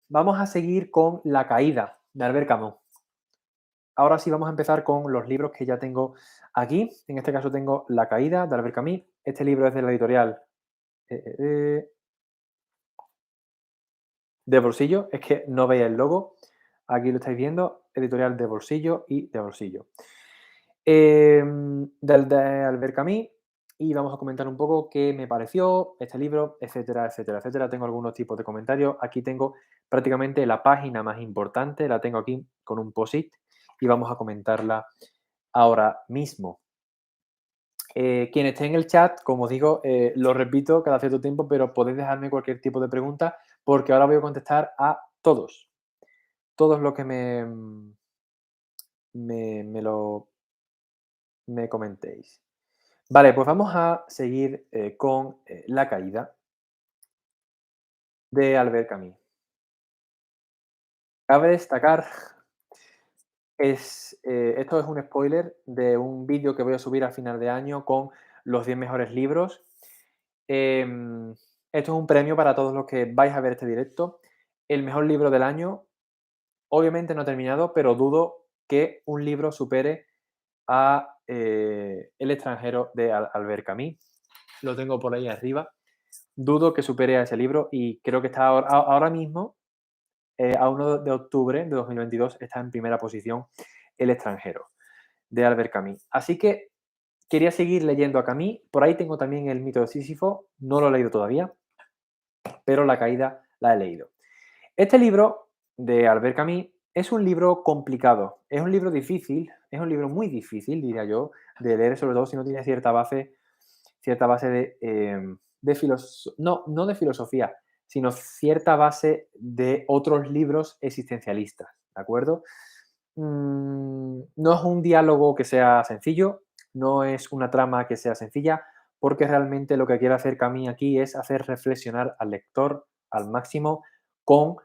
vamos a seguir con La caída de Albert Camus. Ahora sí vamos a empezar con los libros que ya tengo aquí. En este caso tengo La caída de Albert Camus. Este libro es de la editorial eh, eh, eh, de bolsillo. Es que no veis el logo. Aquí lo estáis viendo. Editorial de bolsillo y de bolsillo. Del de Albert Camus. Y vamos a comentar un poco qué me pareció este libro, etcétera, etcétera, etcétera. Tengo algunos tipos de comentarios. Aquí tengo prácticamente la página más importante. La tengo aquí con un post-it y vamos a comentarla ahora mismo. Quien esté en el chat, como os digo, lo repito cada cierto tiempo, pero podéis dejarme cualquier tipo de pregunta porque ahora voy a contestar a todos. Todos los que me comentéis. Vale, pues vamos a seguir con La caída de Albert Camus. Cabe destacar, esto es un spoiler de un vídeo que voy a subir a final de año con los 10 mejores libros. Em, Esto es un premio para todos los que vais a ver este directo. El mejor libro del año, obviamente no ha terminado, pero dudo que un libro supere a El extranjero de Albert Camus. Lo tengo por ahí arriba. Dudo que supere a ese libro y creo que está ahora mismo, a 1 de octubre de 2022, está en primera posición El extranjero de Albert Camus. Así que quería seguir leyendo a Camus. Por ahí tengo también El mito de Sísifo. No lo he leído todavía, pero La caída la he leído. Este libro de Albert Camus es un libro complicado, es un libro difícil, es un libro muy difícil, diría yo, de leer, sobre todo si no tiene cierta base de filosofía, no de filosofía, sino cierta base de otros libros existencialistas, ¿de acuerdo? No es un diálogo que sea sencillo, no es una trama que sea sencilla, porque realmente lo que quiere hacer Camus aquí es hacer reflexionar al lector al máximo con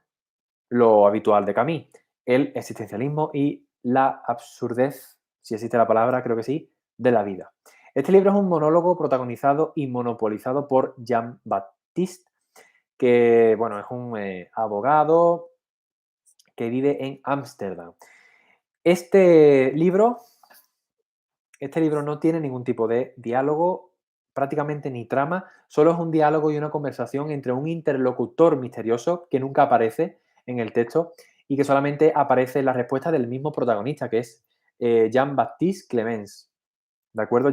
lo habitual de Camus, el existencialismo y la absurdez, si existe la palabra, creo que sí, de la vida. Este libro es un monólogo protagonizado y monopolizado por Jean-Baptiste, que bueno, es un abogado que vive en Ámsterdam. Este libro, este libro no tiene ningún tipo de diálogo, prácticamente ni trama, solo es un diálogo y una conversación entre un interlocutor misterioso que nunca aparece en el texto y que solamente aparece en la respuesta del mismo protagonista, que es Jean-Baptiste Clemens. ¿De acuerdo?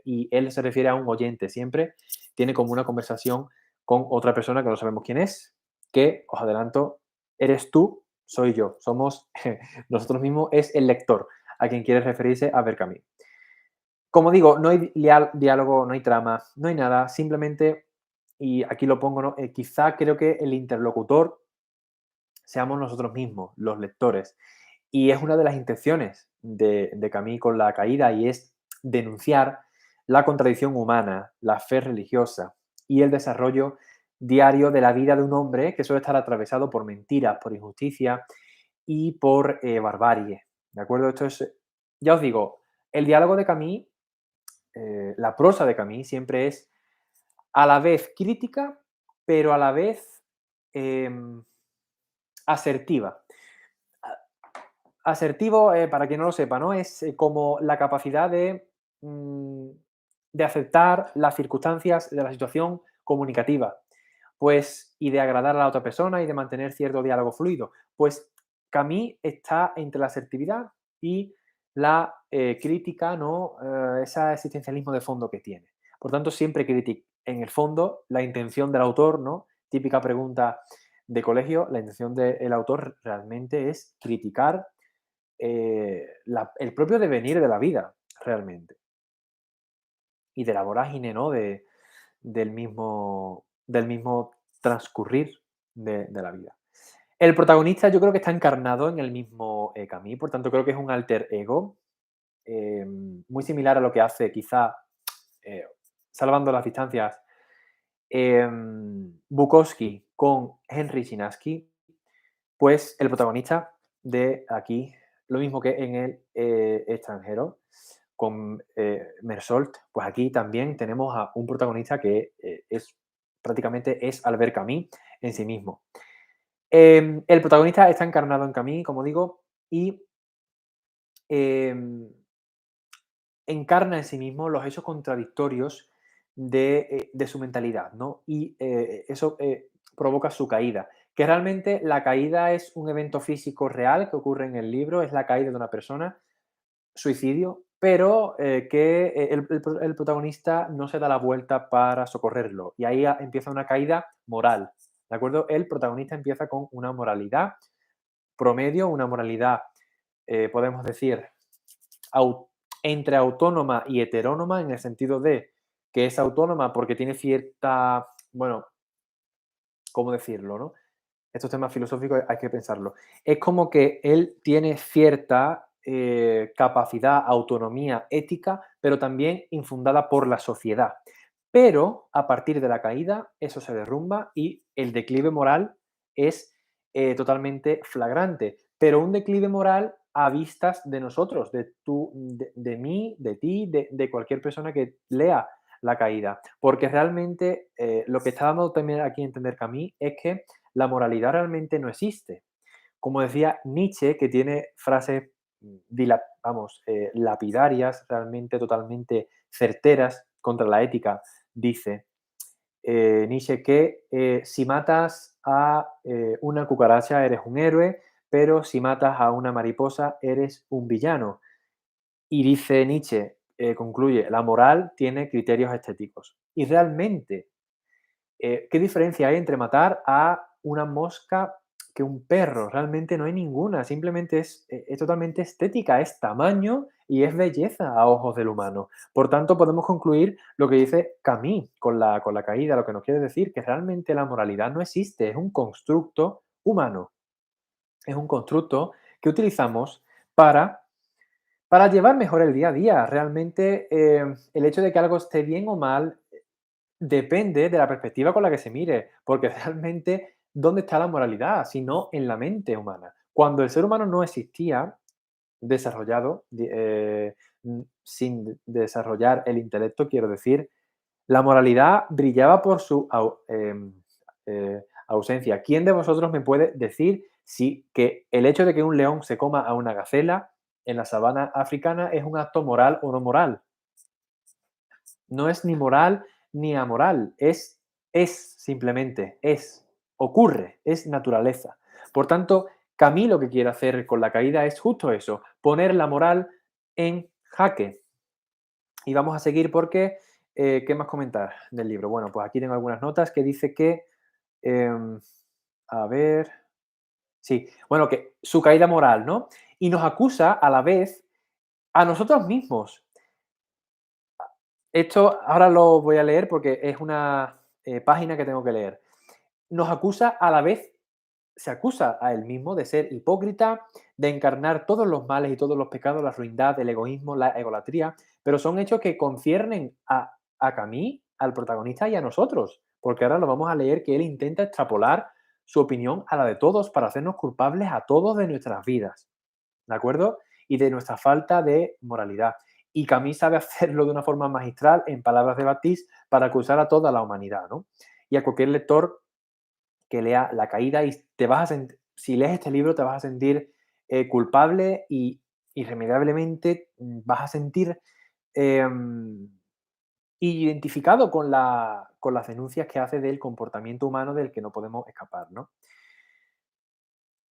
Y él se refiere a un oyente siempre, tiene como una conversación con otra persona que no sabemos quién es, que, os adelanto, eres tú, soy yo, somos nosotros mismos, es el lector a quien quiere referirse a Berkami. Como digo, no hay diálogo, no hay trama, no hay nada, simplemente, y aquí lo pongo, ¿no? Quizá creo que el interlocutor seamos nosotros mismos, los lectores. Y es una de las intenciones de Camus con La caída y es denunciar la contradicción humana, la fe religiosa y el desarrollo diario de la vida de un hombre que suele estar atravesado por mentiras, por injusticia y por barbarie. ¿De acuerdo? Esto es, ya os digo, el diálogo de Camus, la prosa de Camus siempre es a la vez crítica, pero a la vez em, asertiva. Asertivo, para quien no lo sepa, ¿no? Es como la capacidad mm, de aceptar las circunstancias de la situación comunicativa, pues, y de agradar a la otra persona y de mantener cierto diálogo fluido. Pues Camus está entre la asertividad y la crítica, ¿no? Ese existencialismo de fondo que tiene. Por tanto, siempre critica. En el fondo, la intención del autor, ¿no? Típica pregunta de colegio, la intención del autor realmente es criticar el propio devenir de la vida, realmente. Y de la vorágine, ¿no? Del mismo transcurrir de la vida. El protagonista yo creo que está encarnado en el mismo Camus, por tanto creo que es un alter ego, muy similar a lo que hace quizá, eh, salvando las distancias, Bukowski con Henry Chinaski, pues el protagonista de aquí, lo mismo que en El extranjero, con Mersault, pues aquí también tenemos a un protagonista que prácticamente es Albert Camus en sí mismo. El protagonista está encarnado en Camus, como digo, y em, encarna en sí mismo los hechos contradictorios de su mentalidad, ¿no? Y eso provoca su caída. Que realmente la caída es un evento físico real que ocurre en el libro, es la caída de una persona, suicidio, pero que el protagonista no se da la vuelta para socorrerlo. Y ahí empieza una caída moral, ¿de acuerdo? El protagonista empieza con una moralidad promedio, una moralidad, podemos decir, au- entre autónoma y heterónoma, en el sentido de que es autónoma porque tiene cierta, bueno, ¿cómo decirlo, no? Estos temas filosóficos hay que pensarlo. Es como que él tiene cierta capacidad, autonomía ética, pero también infundada por la sociedad. Pero a partir de la caída, eso se derrumba y el declive moral es totalmente flagrante. Pero un declive moral a vistas de nosotros, de mí, de ti, de cualquier persona que lea la caída. Porque realmente lo que está dando también aquí a entender Camus es que la moralidad realmente no existe. Como decía Nietzsche, que tiene frases, vamos, lapidarias, realmente totalmente certeras contra la ética, dice Nietzsche que si matas a una cucaracha eres un héroe, pero si matas a una mariposa eres un villano. Y dice Nietzsche, concluye, la moral tiene criterios estéticos. Y realmente ¿qué diferencia hay entre matar a una mosca que un perro? Realmente no hay ninguna, simplemente es totalmente estética, es tamaño y es belleza a ojos del humano. Por tanto, podemos concluir lo que dice Camus con la caída, lo que nos quiere decir que realmente la moralidad no existe, es un constructo humano, es un constructo que utilizamos para para llevar mejor el día a día. Realmente, el hecho de que algo esté bien o mal depende de la perspectiva con la que se mire, porque realmente, ¿dónde está la moralidad? Si no en la mente humana. Cuando el ser humano no existía desarrollado, sin desarrollar el intelecto, quiero decir, la moralidad brillaba por su ausencia. ¿Quién de vosotros me puede decir si que el hecho de que un león se coma a una gacela en la sabana africana es un acto moral o no moral? No es ni moral ni amoral, es simplemente, es, ocurre, es naturaleza. Por tanto, Camilo lo que quiere hacer con la caída es justo eso, poner la moral en jaque. Y vamos a seguir porque, ¿qué más comentar del libro? Bueno, pues aquí tengo algunas notas que dice que, em, a ver, sí, bueno, que su caída moral, ¿no? Y nos acusa a la vez a nosotros mismos. Esto ahora lo voy a leer porque es una página que tengo que leer. Nos acusa a la vez, se acusa a él mismo de ser hipócrita, de encarnar todos los males y todos los pecados, la ruindad, el egoísmo, la egolatría, pero son hechos que conciernen a Camille, al protagonista y a nosotros, porque ahora lo vamos a leer que él intenta extrapolar su opinión a la de todos para hacernos culpables a todos de nuestras vidas. ¿De acuerdo? Y de nuestra falta de moralidad. Y Camus sabe hacerlo de una forma magistral, en palabras de Baptiste, para acusar a toda la humanidad, ¿no? Y a cualquier lector que lea La caída y te vas a si lees este libro te vas a sentir culpable y irremediablemente vas a sentir identificado con las denuncias que hace del comportamiento humano del que no podemos escapar, ¿no?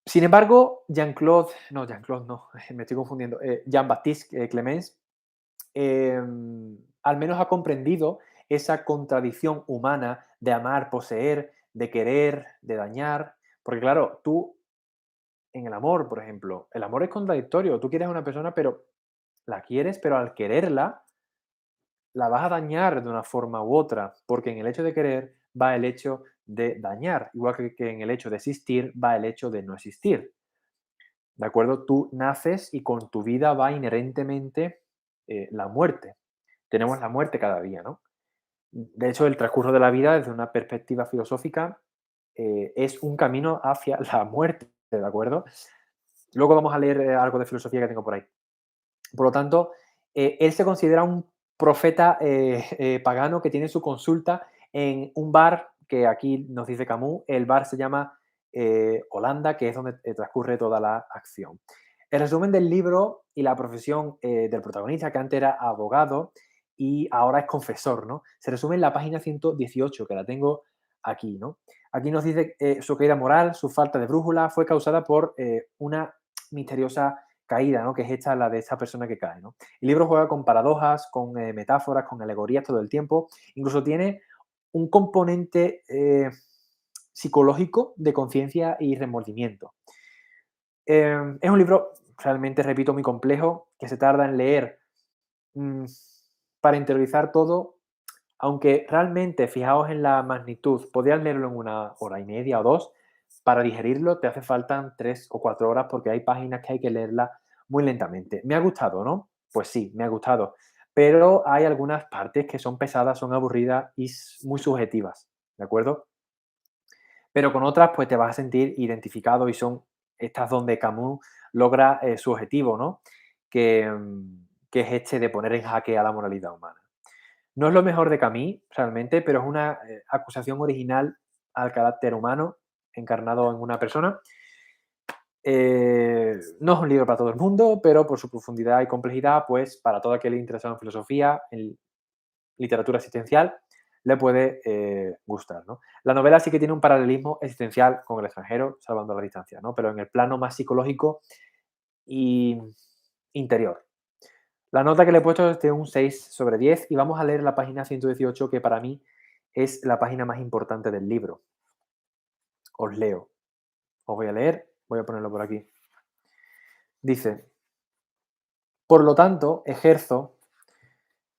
Sin embargo, Jean-Claude no, me estoy confundiendo, Jean-Baptiste Clemens, al menos ha comprendido esa contradicción humana de amar, poseer, de querer, de dañar, porque claro, tú en el amor, por ejemplo, el amor es contradictorio, tú quieres a una persona, pero la quieres, pero al quererla, la vas a dañar de una forma u otra, porque en el hecho de querer va el hecho de dañar, igual que en el hecho de existir va el hecho de no existir. ¿De acuerdo? Tú naces y con tu vida va inherentemente la muerte. Tenemos la muerte cada día, ¿no? De hecho, el transcurso de la vida, desde una perspectiva filosófica, es un camino hacia la muerte, ¿de acuerdo? Luego vamos a leer algo de filosofía que tengo por ahí. Por lo tanto, él se considera un profeta pagano que tiene su consulta en un bar que aquí nos dice Camus, el bar se llama Holanda, que es donde transcurre toda la acción. El resumen del libro y la profesión del protagonista, que antes era abogado y ahora es confesor, ¿no? Se resume en la página 118, que la tengo aquí, ¿no? Aquí nos dice su caída moral, su falta de brújula, fue causada por una misteriosa caída, ¿no? Que es esta, la de esta persona que cae, ¿no? El libro juega con paradojas, con metáforas, con alegorías todo el tiempo. Incluso tiene un componente psicológico de conciencia y remordimiento. Es un libro realmente, repito, muy complejo, que se tarda en leer mm, para interiorizar todo, aunque realmente, fijaos en la magnitud, podrías leerlo en 1 hora y media o 2, para digerirlo te hace falta 3 o 4 horas porque hay páginas que hay que leerlas muy lentamente. ¿Me ha gustado, no? Pues sí, me ha gustado, pero hay algunas partes que son pesadas, son aburridas y muy subjetivas, ¿de acuerdo? Pero con otras, pues te vas a sentir identificado y son estas donde Camus logra su objetivo, ¿no? Que es este de poner en jaque a la moralidad humana. No es lo mejor de Camus, realmente, pero es una acusación original al carácter humano encarnado en una persona. No es un libro para todo el mundo, pero por su profundidad y complejidad, pues para todo aquel interesado en filosofía, en literatura existencial, le puede gustar, ¿no? La novela sí que tiene un paralelismo existencial con el extranjero, salvando la distancia, ¿no? Pero en el plano más psicológico y interior. La nota que le he puesto es de un 6/10 y vamos a leer la página 118, que para mí es la página más importante del libro. Os leo. Os voy a leer, voy a ponerlo por aquí. Dice, por lo tanto, ejerzo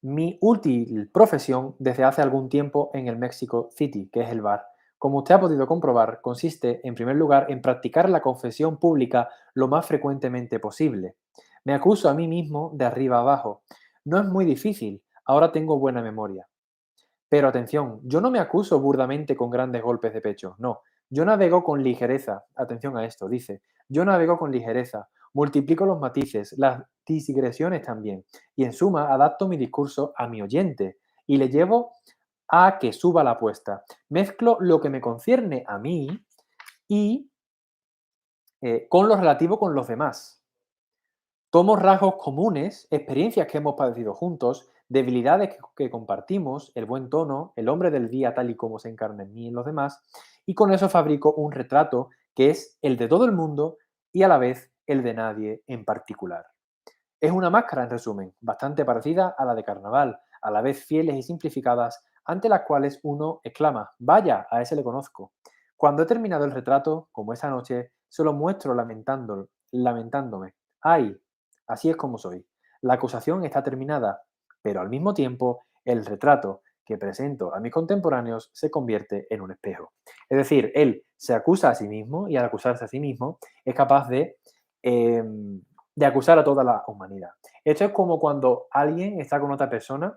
mi útil profesión desde hace algún tiempo en el Mexico City, que es el bar. Como usted ha podido comprobar, consiste, en primer lugar, en practicar la confesión pública lo más frecuentemente posible. Me acuso a mí mismo de arriba abajo. No es muy difícil, ahora tengo buena memoria. Pero atención, yo no me acuso burdamente con grandes golpes de pecho, no. Yo navego con ligereza. Atención a esto, dice. Yo navego con ligereza. Multiplico los matices, las digresiones también. Y en suma, adapto mi discurso a mi oyente y le llevo a que suba la apuesta. Mezclo lo que me concierne a mí y con lo relativo con los demás. Tomo rasgos comunes, experiencias que hemos padecido juntos, debilidades que compartimos, el buen tono, el hombre del día tal y como se encarna en mí y en los demás, y con eso fabrico un retrato que es el de todo el mundo y a la vez el de nadie en particular. Es una máscara, en resumen, bastante parecida a la de carnaval, a la vez fieles y simplificadas, ante las cuales uno exclama, vaya, a ese le conozco. Cuando he terminado el retrato, como esa noche, se lo muestro lamentándome. ¡Ay! Así es como soy. La acusación está terminada, pero al mismo tiempo el retrato que presento a mis contemporáneos se convierte en un espejo. Es decir, él se acusa a sí mismo y al acusarse a sí mismo es capaz de acusar a toda la humanidad. Esto es como cuando alguien está con otra persona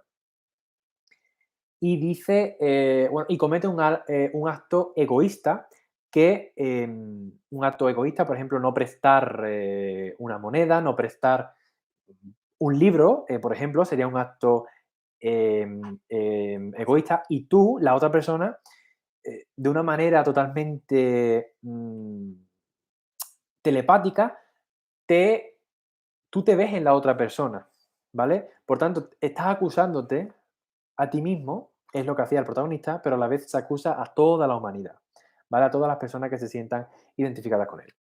y dice, bueno, y comete un acto egoísta un acto egoísta, por ejemplo, no prestar una moneda, no prestar un libro, por ejemplo, sería un acto egoísta, y tú, la otra persona, de una manera totalmente telepática, te, tú te ves en la otra persona, ¿vale? Por tanto, estás acusándote a ti mismo, es lo que hacía el protagonista, pero a la vez se acusa a toda la humanidad, ¿vale? A todas las personas que se sientan identificadas con él.